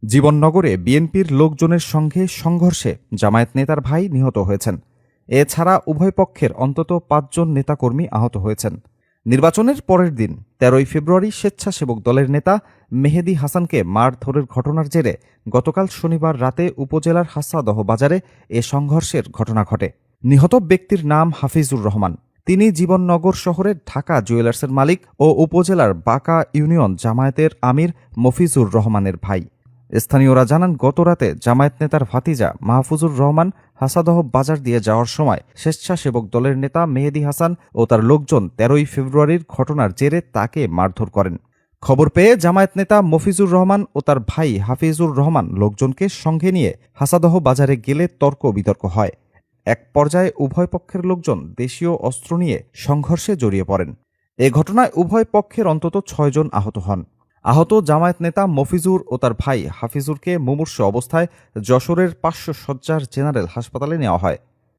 জীবননগরে বিএনপির লোকজনের সঙ্গে সংঘর্ষে জামায়াত নেতার ভাই নিহত হয়েছেন। এছাড়া উভয় পক্ষের অন্তত ৫ জন নেতাকর্মী আহত হয়েছেন। নির্বাচনের পরের দিন ১৩ ফেব্রুয়ারি স্বেচ্ছাসেবক দলের নেতা মেহেদী হাসানকে মারধরের ঘটনার জেরে গতকাল শনিবার রাতে উপজেলার হাসাদহ বাজারে এ সংঘর্ষের ঘটনা ঘটে। নিহত ব্যক্তির নাম হাফিজুর রহমান। তিনি জীবননগর শহরের ঢাকা জুয়েলার্সের মালিক ও উপজেলার বাঁকা ইউনিয়ন জামায়াতের আমির মফিজুর রহমানের ভাই। স্থানীয়রা জানান, গতরাতে জামায়াত নেতার ভাতিজা মাহফুজুর রহমান হাসাদহ বাজার দিয়ে যাওয়ার সময় স্বেচ্ছাসেবক দলের নেতা মেহেদী হাসান ও তার লোকজন ১৩ ফেব্রুয়ারির ঘটনার জেরে তাকে মারধর করেন। খবর পেয়ে জামায়াত নেতা মফিজুর রহমান ও তার ভাই হাফিজুর রহমান লোকজনকে সঙ্গে নিয়ে হাসাদহ বাজারে গেলে তর্ক বিতর্ক হয়। এক পর্যায়ে উভয় পক্ষের লোকজন দেশীয় অস্ত্র নিয়ে সংঘর্ষে জড়িয়ে পড়েন। এ ঘটনায় উভয় পক্ষের অন্তত ৬ জন আহত হন। আহত জামায়াত নেতা মফিজুর ও তার ভাই হাফিজুরকে মুমূর্ষু অবস্থায় যশোরের ৫০০ শয্যার জেনারেল হাসপাতালে নেওয়া হয়।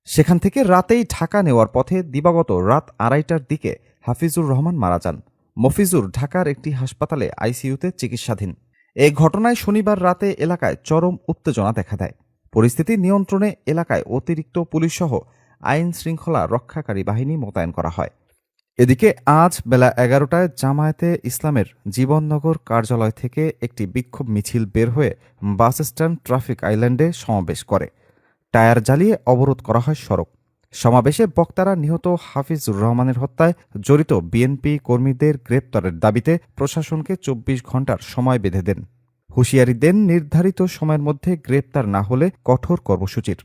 সেখান থেকে রাতেই ঢাকা নেওয়ার পথে দিবাগত রাত ২:৩০টার দিকে হাফিজুর রহমান মারা যান। মফিজুর ঢাকার একটি হাসপাতালে আইসিইউতে চিকিৎসাধীন। এ ঘটনায় শনিবার রাতে এলাকায় চরম উত্তেজনা দেখা দেয়। পরিস্থিতি নিয়ন্ত্রণে এলাকায় অতিরিক্ত পুলিশসহ আইন শৃঙ্খলা রক্ষাকারী বাহিনী মোতায়েন করা হয়। এদিকে আজ বেলা ১১টায় জামায়াতে ইসলামের জীবননগর কার্যালয় থেকে একটি বিক্ষোভ মিছিল বের হয়ে বাসস্ট্যান্ড ট্রাফিক আইল্যান্ডে সমাবেশ করে। টায়ার জ্বালিয়ে অবরোধ করা হয় সড়ক। সমাবেশে বক্তারা নিহত হাফিজুর রহমানের হত্যায় জড়িত বিএনপি কর্মীদের গ্রেপ্তারের দাবিতে প্রশাসনকে ২৪ ঘণ্টার সময় বেঁধে দেন। হুঁশিয়ারি দেন নির্ধারিত সময়ের মধ্যে গ্রেপ্তার না হলে কঠোর কর্মসূচির।